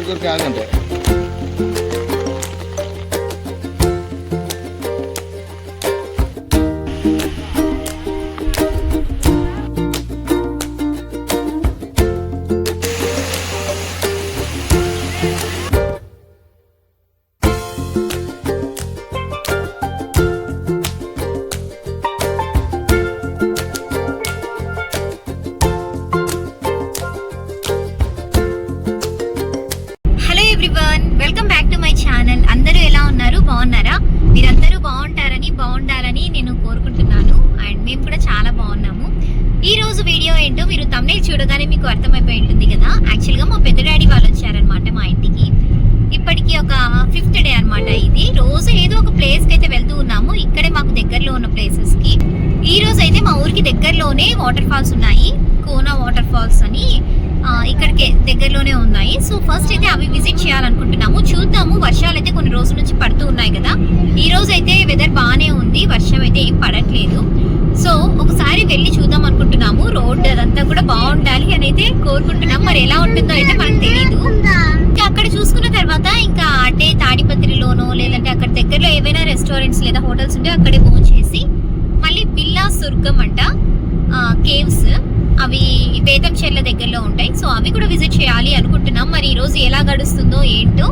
దొరికి ఆగంటే welcome back to my channel. అందరూ ఎలా ఉన్నారు? బాగున్నారా? మీరందరూ బాగుండాలని నేను కోరుకుంటున్నాను. అండ్ మేము కూడా చాలా బాగున్నాము. ఈ రోజు వీడియో ఏంటో మీరు థంబ్నెయిల్ చూడగానే మీకు అర్థమైపోయి ఉంటుంది కదా. యాక్చువల్ గా మా పెద్ద డాడీ వాళ్ళు వచ్చారనమాట మా ఇంటికి. ఇప్పటికి ఒక 5th డే అనమాట ఇది. రోజు ఏదో ఒక ప్లేస్ కి అయితే వెళ్తూ ఉన్నాము. ఇక్కడే మాకు దగ్గరలో ఉన్న ప్లేసెస్ కి. ఈ రోజు అయితే మా ఊరికి దగ్గరలోనే వాటర్ ఫాల్స్ ఉన్నాయి. కోనా వాటర్ ఫాల్స్ అని ఇక్కడికి దగ్గరలోనే ఉన్నాయి. సో ఫస్ట్ అయితే అవి విజిట్ చేయాలనుకుంటున్నాము. చూద్దాము. వర్షాలు అయితే కొన్ని రోజుల నుంచి పడుతూ ఉన్నాయి కదా. ఈ రోజు అయితే వెదర్ బాగానే ఉంది, వర్షం అయితే ఏం పడట్లేదు. సో ఒకసారి వెళ్ళి చూద్దాం అనుకుంటున్నాము. రోడ్ అదంతా కూడా బాగుండాలి అని అయితే కోరుకుంటున్నాం. మరి ఎలా ఉంటుందో అయితే మనకు తెలియదు. ఇంకా అక్కడ చూసుకున్న తర్వాత ఇంకా అటే తాడిపత్రిలోనో లేదంటే అక్కడ దగ్గరలో ఏవైనా రెస్టారెంట్స్ లేదా హోటల్స్ ఉంటే అక్కడే భోజనం చేసి మళ్ళీ బిల్లా సుర్గం అంట కేవ్స్, అవి వేదంచెర్ల దగ్గరలో ఉంటాయి. సో అవి కూడా విజిట్ చేయాలి అనుకుంటున్నాం. మరి ఈ రోజు ఎలా గడుస్తుందో ఏంటో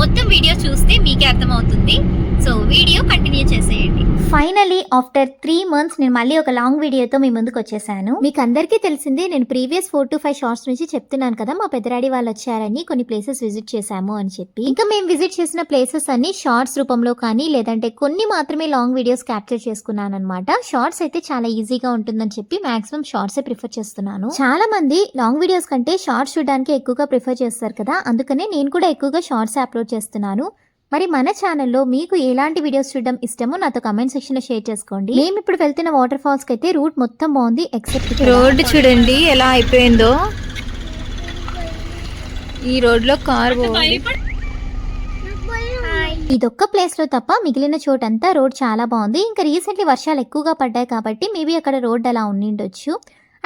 మొత్తం వీడియో చూస్తే మీకే అర్థమవుతుంది. సో వీడియో కంటిన్యూ చేసేయండి. ఫైనలీ ఆఫ్టర్ 3 months నేను మళ్ళీ ఒక లాంగ్ వీడియోతో మీ ముందుకు వచ్చేసాను. మీకు అందరికీ తెలిసిందే, నేను ప్రీవియస్ 4 to 5 షార్ట్స్ నుంచి చెప్తున్నాను కదా, మా పెద్దడాడి వాళ్ళు వచ్చారని కొన్ని ప్లేసెస్ విజిట్ చేశాము అని చెప్పి. ఇంకా మేము విజిట్ చేసిన ప్లేసెస్ అన్ని షార్ట్స్ రూపంలో కానీ లేదంటే కొన్ని మాత్రమే లాంగ్ వీడియోస్ క్యాప్చర్ చేసుకున్నాను అనమాట. షార్ట్స్ అయితే చాలా ఈజీగా ఉంటుందని చెప్పి మాక్సిమం షార్ట్సే ప్రిఫర్ చేస్తున్నాను. చాలా మంది లాంగ్ వీడియోస్ కంటే షార్ట్స్ చూడడానికి ఎక్కువగా ప్రిఫర్ చేస్తారు కదా, అందుకనే నేను కూడా ఎక్కువగా షార్ట్స్ అప్లోడ్ చేస్తున్నాను. మరి మన ఛానల్లో మీకు ఎలాంటి వీడియోస్ చూడడం ఇష్టమో నాతో కమెంట్ సెక్షన్ లో షేర్ చేసుకోండి. మేము ఇప్పుడు వెళ్తున్న వాటర్ ఫాల్స్ కి అయితే రూట్ మొత్తం బాగుంది ఎక్సెప్ట్ రోడ్ చూడండి ఎలా అయిపోయిందో. ఈ రోడ్ లో కార్ పోవాలి. ఇదొక్క ప్లేస్ లో తప్ప మిగిలిన చోటంతా రోడ్ చాలా బాగుంది. ఇంకా రీసెంట్లీ వర్షాలు ఎక్కువగా పడ్డాయి కాబట్టి మేబీ అక్కడ రోడ్ అలా ఉండిండొచ్చు.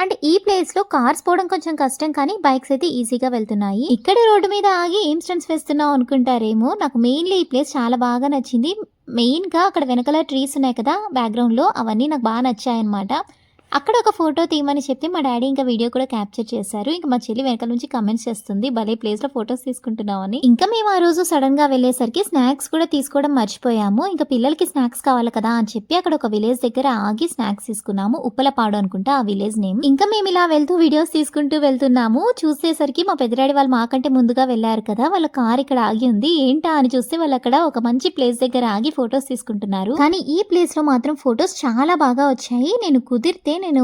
అండ్ ఈ ప్లేస్ లో కార్స్ పోవడం కొంచెం కష్టం, కానీ బైక్స్ అయితే ఈజీగా వెళ్తున్నాయి. ఇక్కడ రోడ్డు మీద ఆగి ఏం స్టంట్స్ వేస్తున్నావు అనుకుంటారేమో. నాకు మెయిన్లీ ఈ ప్లేస్ చాలా బాగా నచ్చింది. మెయిన్ గా అక్కడ వెనకాల ట్రీస్ ఉన్నాయి కదా బ్యాక్గ్రౌండ్ లో, అవన్నీ నాకు బాగా నచ్చాయి అనమాట. అక్కడ ఒక ఫోటో తీయమని చెప్పి మా డాడీ ఇంకా వీడియో కూడా క్యాప్చర్ చేశారు. ఇంకా మా చెల్లి వెనకాల నుంచి కమెంట్స్ చేస్తుంది, భలే ప్లేస్ లో ఫొటోస్ తీసుకుంటున్నామని. ఇంకా మేము ఆ రోజు సడన్ గా వెళ్లేసరికి స్నాక్స్ కూడా తీసుకోవడం మర్చిపోయాము. ఇంకా పిల్లలకి స్నాక్స్ కావాలి కదా అని చెప్పి అక్కడ ఒక విలేజ్ దగ్గర ఆగి స్నాక్స్ తీసుకున్నాము. ఉప్పలపాడు అనుకుంటా ఆ విలేజ్ నేమ్. ఇంకా మేము ఇలా వెళ్తూ వీడియోస్ తీసుకుంటూ వెళ్తున్నాము. చూసేసరికి మా పెద్దడాడి వాళ్ళు మాకంటే ముందుగా వెళ్లారు కదా, వాళ్ళ కార్ ఇక్కడ ఆగి ఉంది. ఏంటా అని చూస్తే వాళ్ళు అక్కడ ఒక మంచి ప్లేస్ దగ్గర ఆగి ఫొటోస్ తీసుకుంటున్నారు. కానీ ఈ ప్లేస్ లో మాత్రం ఫొటోస్ చాలా బాగా వచ్చాయి. నేను కుదిరితే నేను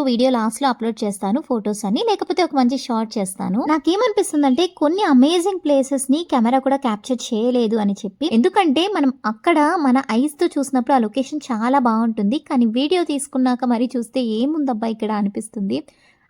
వీడియో లాస్ట్ లో అప్లోడ్ చేస్తాను ఫొటోస్ అని, లేకపోతే ఒక మంచి షార్ట్ చేస్తాను. నాకేమనిపిస్తుంది అంటే కొన్ని అమేజింగ్ ప్లేసెస్ ని కెమెరా కూడా క్యాప్చర్ చేయలేదు అని చెప్పి. ఎందుకంటే మనం అక్కడ మన ఐస్ తో చూసినప్పుడు ఆ లొకేషన్ చాలా బాగుంటుంది, కానీ వీడియో తీసుకున్నాక మరి చూస్తే ఏముందబ్బా ఇక్కడ అనిపిస్తుంది.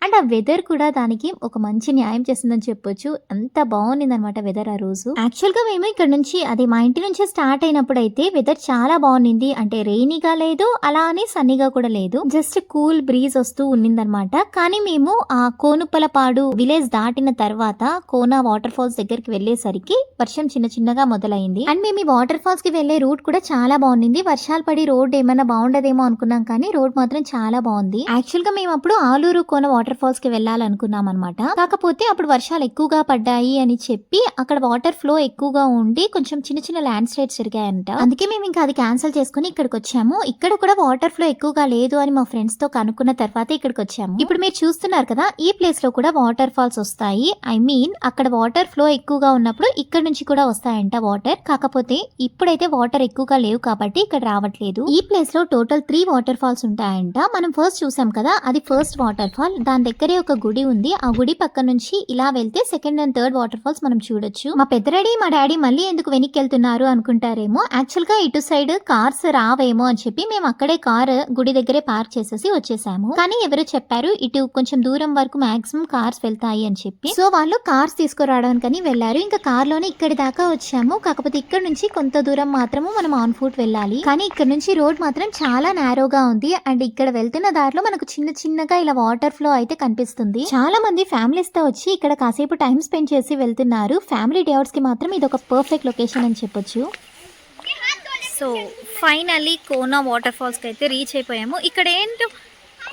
అండ్ ఆ వెదర్ కూడా దానికి ఒక మంచి న్యాయం చేస్తుందని చెప్పొచ్చు. అంత బాగుంది అనమాట వెదర్ ఆ రోజు. యాక్చువల్ గా మేము ఇక్కడ నుంచి అదే మా ఇంటి నుంచి స్టార్ట్ అయినప్పుడు అయితే వెదర్ చాలా బాగుంది. అంటే రెయినీగా లేదు, అలా అని సన్నీగా కూడా లేదు, జస్ట్ కూల్ బ్రీజ్ వస్తూ ఉన్నిందనమాట. కానీ మేము ఆ కోనుప్పలపాడు విలేజ్ దాటిన తర్వాత కోనా వాటర్ ఫాల్స్ దగ్గరికి వెళ్లేసరికి వర్షం చిన్న చిన్నగా మొదలైంది. అండ్ మేము ఈ వాటర్ ఫాల్స్ కి వెళ్లే రూట్ కూడా చాలా బాగుంది. వర్షాలు పడి రోడ్ ఏమైనా బాగుండదేమో అనుకున్నాం, కానీ రోడ్ మాత్రం చాలా బాగుంది. యాక్చువల్ గా మేము అప్పుడు ఆలూరు కోన వాటర్ ఫాల్స్ కి వెళ్ళాలనుకున్నాం అనమాట. కాకపోతే అప్పుడు వర్షాలు ఎక్కువగా పడ్డాయి అని చెప్పి అక్కడ వాటర్ ఫ్లో ఎక్కువగా ఉండి కొంచెం చిన్న చిన్న ల్యాండ్ స్లైడ్స్ జరిగాయంట. అందుకే మేము ఇంకా అది క్యాన్సిల్ చేసుకుని ఇక్కడికి వచ్చాము. ఇక్కడ కూడా వాటర్ ఫ్లో ఎక్కువగా లేదు అని మా ఫ్రెండ్స్ తో కనుక్కున్న తర్వాత ఇక్కడికి వచ్చాము. ఇప్పుడు మీరు చూస్తున్నారు కదా, ఈ ప్లేస్ లో కూడా వాటర్ ఫాల్స్ వస్తాయి. ఐ మీన్ అక్కడ వాటర్ ఫ్లో ఎక్కువగా ఉన్నప్పుడు ఇక్కడ నుంచి కూడా వస్తాయంట వాటర్. కాకపోతే ఇప్పుడైతే వాటర్ ఎక్కువగా లేవు కాబట్టి ఇక్కడ రావట్లేదు. ఈ ప్లేస్ లో టోటల్ 3 వాటర్ ఫాల్స్ ఉంటాయంట. మనం ఫస్ట్ చూసాం కదా, అది ఫస్ట్ వాటర్ ఫాల్. దాని దగ్గరే ఒక గుడి ఉంది. ఆ గుడి పక్క నుంచి ఇలా వెళ్తే 2nd and 3rd water falls మనం చూడొచ్చు. మా పెద్దడాడీ మా డాడీ మళ్ళీ ఎందుకు వెనక్కి వెళ్తున్నారు అనుకుంటారేమో. యాక్చువల్ గా ఇటు సైడ్ కార్స్ రావేమో అని చెప్పి మేము అక్కడే కార్ గుడి దగ్గరే పార్క్ చేసేసి వచ్చేసాము. కానీ ఎవరు చెప్పారు ఇటు కొంచెం దూరం వరకు మాక్సిమం కార్స్ వెళ్తాయి అని చెప్పి. సో వాళ్ళు కార్స్ తీసుకురావడానికని వెళ్లారు. ఇంకా కార్ లోనే ఇక్కడి దాకా వచ్చాము. కాకపోతే ఇక్కడ నుంచి కొంత దూరం మాత్రము మనం ఆన్ ఫుట్ వెళ్ళాలి. కానీ ఇక్కడ నుంచి రోడ్ మాత్రం చాలా నేరోగా ఉంది. అండ్ ఇక్కడ వెళ్తున్న దారిలో మనకు చిన్న చిన్నగా ఇలా వాటర్ ఫ్లో అయితే కనిపిస్తుంది. చాలా మంది ఫ్యామిలీస్ తో వచ్చి ఇక్కడ కాసేపు టైం స్పెండ్ చేసి వెళ్తున్నారు. ఫ్యామిలీ డే అవుట్స్ కి మాత్రం ఇది ఒక పర్ఫెక్ట్ లొకేషన్ అని చెప్పొచ్చు. సో ఫైనల్లీ కోనా వాటర్ ఫాల్స్కి అయితే రీచ్ అయిపోయాము.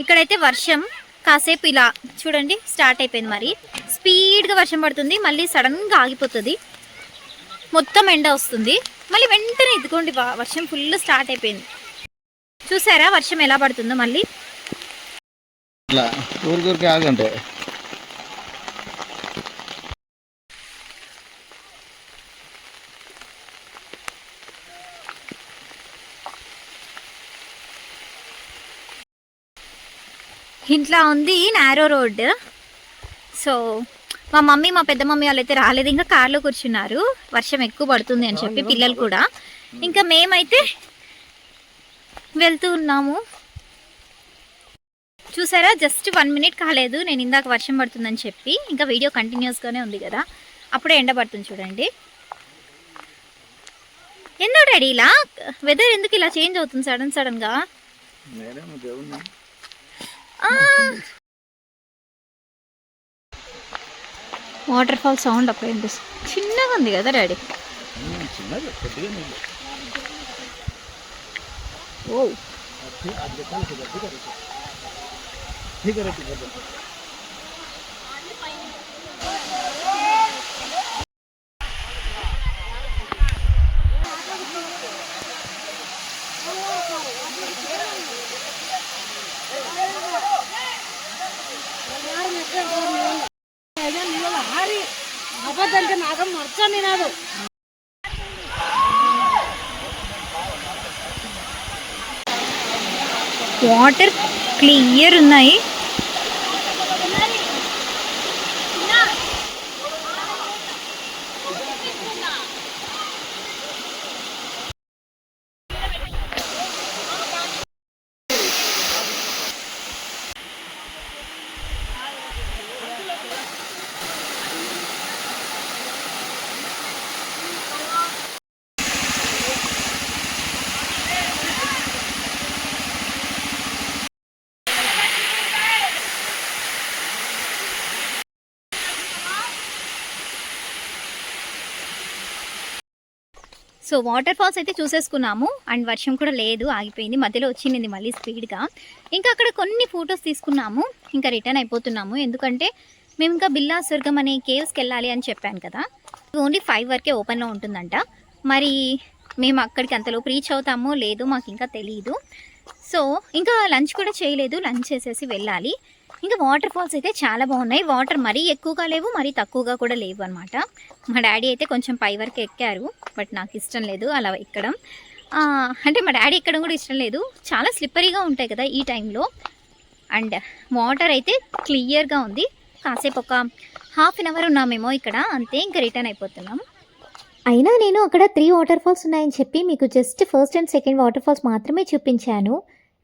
ఇక్కడైతే వర్షం కాసేపు ఇలా చూడండి స్టార్ట్ అయిపోయింది. మరి స్పీడ్గా వర్షం పడుతుంది, మళ్ళీ సడన్గా ఆగిపోతుంది, మొత్తం ఎండ వస్తుంది, మళ్ళీ వెంటనే ఇదిగోండి వర్షం ఫుల్ స్టార్ట్ అయిపోయింది. చూసారా వర్షం ఎలా పడుతుందో మళ్ళీ. ఊరికే ఆగంటే ఇంట్లో ఉంది నారో రోడ్. సో మా మమ్మీ మా పెద్ద మమ్మీ వాళ్ళు అయితే రాలేదు, ఇంకా కార్లో కూర్చున్నారు. వర్షం ఎక్కువ పడుతుంది అని చెప్పి పిల్లలు కూడా. ఇంకా మేమైతే వెళ్తూ ఉన్నాము. చూసారా జస్ట్ 1 minute కాలేదు నేను ఇందాక వర్షం పడుతుందని చెప్పి. ఇంకా వీడియో కంటిన్యూస్గానే ఉంది కదా, అప్పుడే ఎండ పడుతుంది చూడండి. ఎందుకు డాడీ ఇలా వెదర్ ఎందుకు ఇలా చేంజ్ అవుతుంది సడన్గా? వాటర్ ఫాల్ సౌండ్ అప్పుడు వినిపిస్తుంది. చిన్నగా ఉంది కదా డాడీ? ఓ వాటర్ క్లియర్ ఉన్నాయి. సో వాటర్ ఫాల్స్ అయితే చూసేసుకున్నాము అండ్ వర్షం కూడా లేదు, ఆగిపోయింది, మధ్యలో వచ్చింది మళ్ళీ స్పీడ్గా. ఇంకా అక్కడ కొన్ని ఫొటోస్ తీసుకున్నాము, ఇంకా రిటర్న్ అయిపోతున్నాము. ఎందుకంటే మేము ఇంకా బిల్లా స్వర్గం అనే కేవ్స్కి వెళ్ళాలి అని చెప్పాను కదా. ఓన్లీ 5 వరకే ఓపెన్లో ఉంటుందంట. మరి మేము అక్కడికి అంతలోపు రీచ్ అవుతామో లేదో మాకు ఇంకా తెలియదు. సో ఇంకా లంచ్ కూడా చేయలేదు, లంచ్ చేసేసి వెళ్ళాలి. ఇంకా వాటర్ ఫాల్స్ అయితే చాలా బాగున్నాయి. వాటర్ మరీ ఎక్కువగా లేవు, మరీ తక్కువగా కూడా లేవు అనమాట. మా డాడీ అయితే కొంచెం పై వరకు ఎక్కారు, బట్ నాకు ఇష్టం లేదు అలా ఎక్కడం. అంటే మా డాడీ ఎక్కడం కూడా ఇష్టం లేదు, చాలా స్లిప్పరీగా ఉంటాయి కదా ఈ టైంలో. అండ్ వాటర్ అయితే క్లియర్గా ఉంది. కాసేపు ఒక 1/2 hour ఉన్నామేమో ఇక్కడ, అంతే. ఇంకా రిటర్న్ అయిపోతున్నాం. అయినా నేను అక్కడ 3 వాటర్ ఫాల్స్ ఉన్నాయని చెప్పి మీకు just first and second waterfalls మాత్రమే చూపించాను.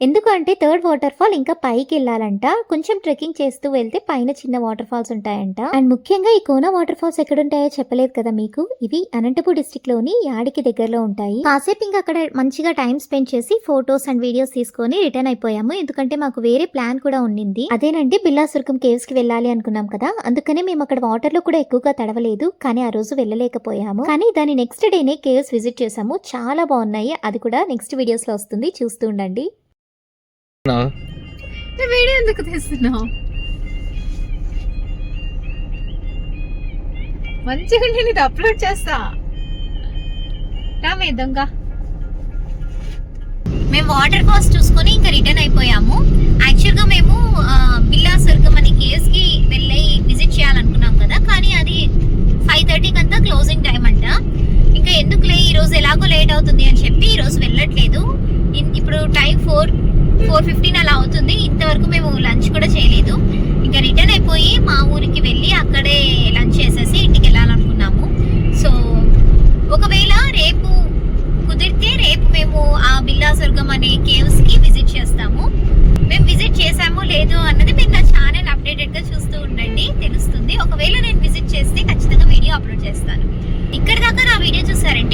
ఎందుకంటే 3rd వాటర్ ఫాల్ ఇంకా పైకి వెళ్ళాలంట. కొంచెం ట్రెక్కింగ్ చేస్తూ వెళ్తే పైన చిన్న వాటర్ ఫాల్స్ ఉంటాయంట. అండ్ ముఖ్యంగా ఈ కోనా వాటర్ ఫాల్స్ ఎక్కడ ఉంటాయో చెప్పలేదు కదా మీకు. ఇవి అనంతపూర్ డిస్ట్రిక్ట్ లోని యాడికి దగ్గరలో ఉంటాయి. కాసేపు ఇంకా అక్కడ మంచిగా టైం స్పెండ్ చేసి ఫొటోస్ అండ్ వీడియోస్ తీసుకొని రిటర్న్ అయిపోయాము. ఎందుకంటే మాకు వేరే ప్లాన్ కూడా ఉండింది. అదేనండి బిల్లాసుర్గం కేవ్స్ కి వెళ్ళాలి అనుకున్నాం కదా, అందుకనే మేము అక్కడ వాటర్ లో కూడా ఎక్కువగా తడవలేదు. కానీ ఆ రోజు వెళ్ళలేకపోయాము. కానీ దాని నెక్స్ట్ డేనే కేవ్స్ విజిట్ చేసాము. చాలా బాగున్నాయి. అది కూడా నెక్స్ట్ వీడియోస్ లో వస్తుంది, చూస్తూ ఉండండి. వీడియో ఎందుకు తీస్తున్నావు? మంచిగా నేను ఇది అప్లోడ్ చేస్తా. రామే దొంగ. మేము వాటర్ ఫాల్స్ చూసుకొని ఇంకా రిటర్న్ అయిపోయాము. యాక్చువల్గా మేము బిల్లా స్వర్గం అనే కేవ్స్కి వెళ్ళి విజిట్ చేయాలనుకున్నాం కదా, కానీ అది 5:30 అంతా క్లోజింగ్ టైం అంట. ఇంకా ఎందుకులే ఈరోజు ఎలాగో లేట్ అవుతుంది అని చెప్పి ఈరోజు వెళ్ళట్లేదు. ఇప్పుడు టైం 4:15 అలా అవుతుంది. ఇంతవరకు మేము లంచ్ కూడా చేయలేదు. ఇంకా రిటర్న్ అయిపోయి మా ఊరికి వెళ్ళి అక్కడే లంచ్ చేసేసి ఇంటికి వెళ్ళాలనుకున్నాము. సో ఒకవేళ రేపు కుదిరితే రేపు మేము ఆ బిల్లా స్వర్గం అనే కేవ్స్కి విజిట్ చేస్తాము. మేము విజిట్ చేసామో లేదో అన్నది మీరు నా ఛానల్ అప్డేటెడ్గా చూస్తూ ఉండండి, తెలుస్తుంది. ఒకవేళ నేను విజిట్ చేస్తే ఖచ్చితంగా వీడియో అప్లోడ్ చేస్తాను. ఇక్కడ దాకా నా వీడియో చూసారండి.